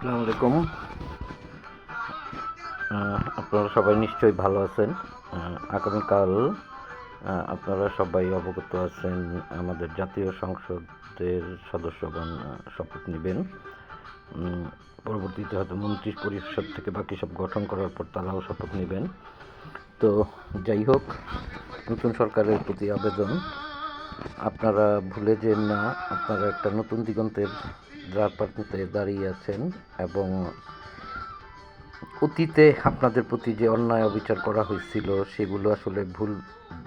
আসসালামু আলাইকুম। আপনারা সবাই নিশ্চয়ই ভালো আছেন। আগামীকাল আপনারা সবাই অবগত আছেন, আমাদের জাতীয় সংসদের সদস্যগণ শপথ নেবেন। পরবর্তীতে হয়তো মন্ত্রী পরিষদ থেকে বাকি সব গঠন করার পর তারাও শপথ নেবেন। তো যাই হোক, নতুন সরকারের প্রতি আবেদন, আপনারা ভুলে যেন না, আপনারা একটা নতুন দিগন্তের দ্বারপ্রান্তে দাঁড়িয়ে আছেন এবং অতীতে আপনাদের প্রতি যে অন্যায় অবিচার করা হয়েছিল সেগুলো আসলে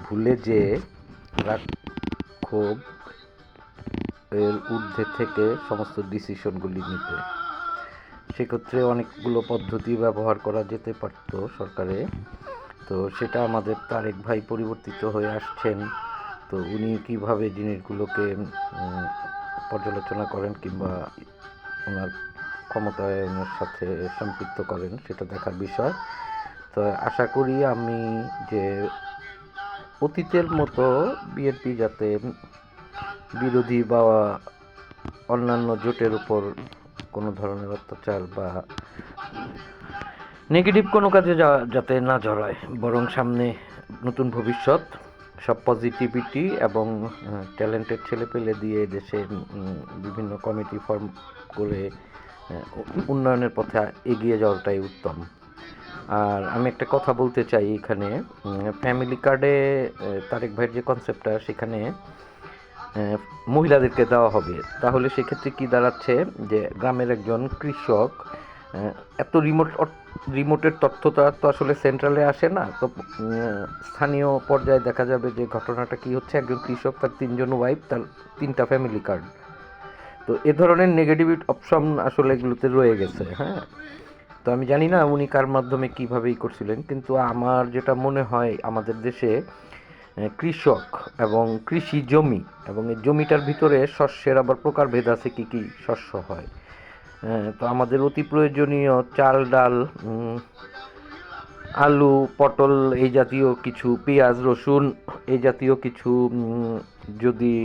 ভুলে যে রাগ ক্ষোভ এর ঊর্ধ্বে থেকে সমস্ত ডিসিশনগুলি নিতে, সেক্ষেত্রে অনেকগুলো পদ্ধতি ব্যবহার করা যেতে পারত সরকারে। তো সেটা আমাদের তারেক ভাই পরিবর্তিত হয়ে আসছেন। তো উনি কীভাবে জিনিসগুলোকে পর্যালোচনা করেন কিংবা ওনার ক্ষমতায়নের সাথে সম্পৃক্ত করেন, সেটা দেখার বিষয়। তো আশা করি আমি যে অতীতের মতো বিএনপি যাতে বিরোধী বা অন্যান্য জোটের উপর কোনো ধরনের অত্যাচার বা নেগেটিভ কোনো কাজে যাতে না জড়ায়, বরং সামনে নতুন ভবিষ্যৎ, সব পজিটিভিটি এবং ট্যালেন্টেড ছেলেপেলে দিয়ে দেশে বিভিন্ন কমিটি ফর্ম করে উন্নয়নের পথে এগিয়ে যাওয়াটাই উত্তম। আর আমি একটা কথা বলতে চাই এখানে, ফ্যামিলি কার্ডে তারেক ভাইয়ের যে কনসেপ্টটা, সেখানে মহিলাদেরকে দেওয়া হবে। তাহলে সেক্ষেত্রে কি দাঁড়াচ্ছে যে গ্রামের একজন কৃষক, এত রিমোটের তথ্যটা তো আসলে সেন্ট্রালে আসে না, তো স্থানীয় পর্যায়ে দেখা যাবে যে ঘটনাটা কি হচ্ছে, একজন কৃষক, তার 3জন ওয়াইফ, তার 3টা ফ্যামিলি কার্ড। তো এ ধরনের নেগেটিভ অপশন আসলে এগুলোতে রয়ে গেছে। হ্যাঁ, তো আমি জানি না উনি কার মাধ্যমে কীভাবেই করছিলেন, কিন্তু আমার যেটা মনে হয় আমাদের দেশে কৃষক এবং কৃষি জমি এবং এই জমিটার ভিতরে শস্যের আবার প্রকারভেদ আছে, কী কী শস্য হয়। তো আমাদের অতি প্রয়োজনীয় চাল, ডাল, আলু, পটল, এই জাতীয় কিছু, পেঁয়াজ, রসুন, এই জাতীয় কিছু যদি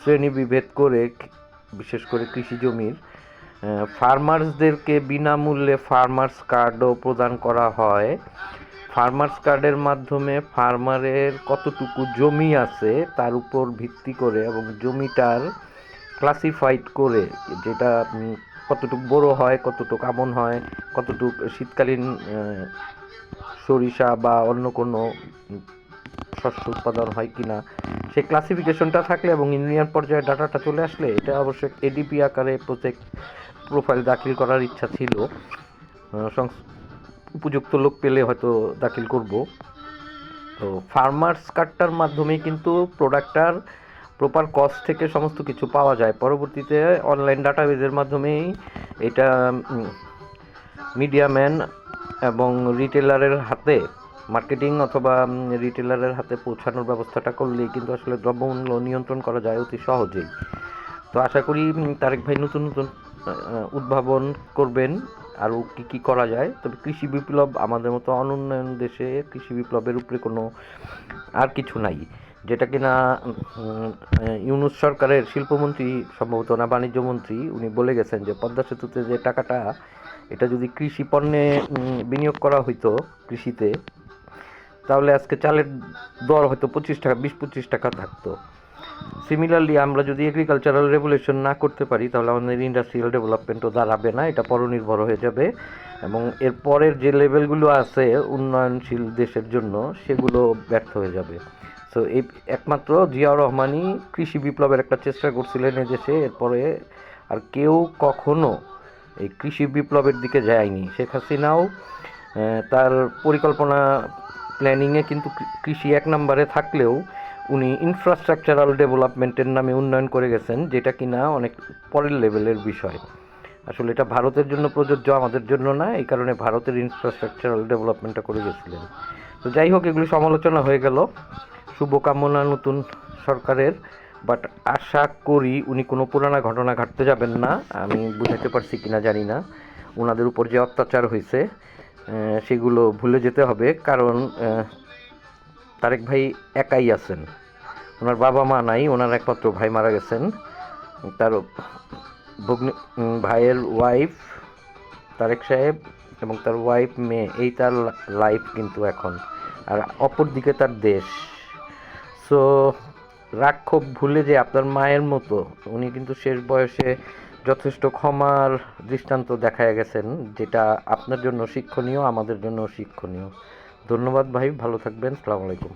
শ্রেণীবিভেদ করে, বিশেষ করে কৃষি জমির ফার্মার্সদেরকে বিনামূল্যে ফার্মার্স কার্ডও প্রদান করা হয়। ফার্মার্স কার্ডের মাধ্যমে ফার্মারের কতটুকু জমি আছে তার উপর ভিত্তি করে এবং জমিটার ক্লাসিফাইড করে, যেটা কতটুকু বড় হয়, কতটুকু আমন হয়, কতটুকু শীতকালীন সরিষা বা অন্য কোনো শস্য উৎপাদন হয় কিনা, সেই ক্লাসিফিকেশনটা থাকলে এবং ইউনিয়ন পর্যায়ে ডাটাটা চলে আসলে, এটা অবশ্যই এডিপি আকারে প্রজেক্ট প্রোফাইল দাখিল করার ইচ্ছা ছিল। উপযুক্ত লোক পেলে হয়তো দাখিল করব। তো ফার্মার্স কার্ডটার মাধ্যমে কিন্তু প্রোডাক্টটার প্রপার কস্ট থেকে সমস্ত কিছু পাওয়া যায়। পরবর্তীতে অনলাইন ডাটাবেজের মাধ্যমেই এটা মিডিয়াম্যান এবং রিটেলারের হাতে, মার্কেটিং অথবা রিটেলারের হাতে পৌঁছানোর ব্যবস্থাটা করলেই কিন্তু আসলে দ্রব্যমূল্য নিয়ন্ত্রণ করা যায় অতি সহজেই। তো আশা করি তারেক ভাই নতুন নতুন উদ্ভাবন করবেন আরও কী কী করা যায়। তবে কৃষি বিপ্লব, আমাদের মতো অনুন্নয়ন দেশে কৃষি বিপ্লবের উপরে কোনো আর কিছু নাই, যেটা কিনা ইউনূস সরকারের শিল্পমন্ত্রী, সম্ভবত না বাণিজ্যমন্ত্রী, উনি বলে গেছেন যে পদ্মা সেতুতে যে টাকাটা, এটা যদি কৃষি পণ্যে বিনিয়োগ করা হইতো, কৃষিতে, তাহলে আজকে চালের দর হয়তো 25 টাকা, 20-25 টাকা থাকতো। সিমিলারলি আমরা যদি এগ্রিকালচারাল রেগুলেশন না করতে পারি, তাহলে আমাদের ইন্ডাস্ট্রিয়াল ডেভেলপমেন্টও দাঁড়াবে না, এটা পরনির্ভর হয়ে যাবে এবং এর পরের যে লেভেলগুলো আছে উন্নয়নশীল দেশের জন্য, সেগুলো ব্যর্থ হয়ে যাবে। সো এই একমাত্র জিয়াউর রহমানই কৃষি বিপ্লবের একটা চেষ্টা করছিলেন এদেশে, এরপরে আর কেউ কখনো এই কৃষি বিপ্লবের দিকে যায়নি। শেখ হাসিনাও তার পরিকল্পনা প্ল্যানিংয়ে কিন্তু কৃষি 1 নম্বরে থাকলেও উনি ইনফ্রাস্ট্রাকচারাল ডেভেলপমেন্টের নামে উন্নয়ন করে গেছেন, যেটা কিনা অনেক পরের লেভেলের বিষয়। আসলে এটা ভারতের জন্য প্রযোজ্য, আমাদের জন্য না, এই কারণে ভারতের ইনফ্রাস্ট্রাকচারাল ডেভেলপমেন্টটা করে গেছিলেন। তো যাই হোক, এগুলি সমালোচনা হয়ে গেল। শুভকামনা নতুন সরকারের, বাট আশা করি উনি কোনো পুরানা ঘটনা ঘাটতে যাবেন না। আমি বুঝাতে পারছি কিনা জানি না, ওনাদের উপর যে অত্যাচার হয়েছে সেগুলো ভুলে যেতে হবে। কারণ তারেক ভাই একাই আছেন, ওনার বাবা মা নাই, ওনার একমাত্র ভাই মারা গেছেন। তার ভাইয়ের ওয়াইফ তারেক সাহেব এবং তার ওয়াইফ মেয়ে, এই তার লাইফ কিন্তু এখন, আর অপরদিকে তার দেশ। সো রাগ ক্ষোভ ভুলে যে আপনার মায়ের মতো উনি কিন্তু শেষ বয়সে যথেষ্ট ক্ষমার দৃষ্টান্ত দেখায় গেছেন, যেটা আপনার জন্য শিক্ষণীয়, আমাদের জন্য শিক্ষণীয়। ধন্যবাদ ভাই, ভালো থাকবেন, আসসালামু আলাইকুম।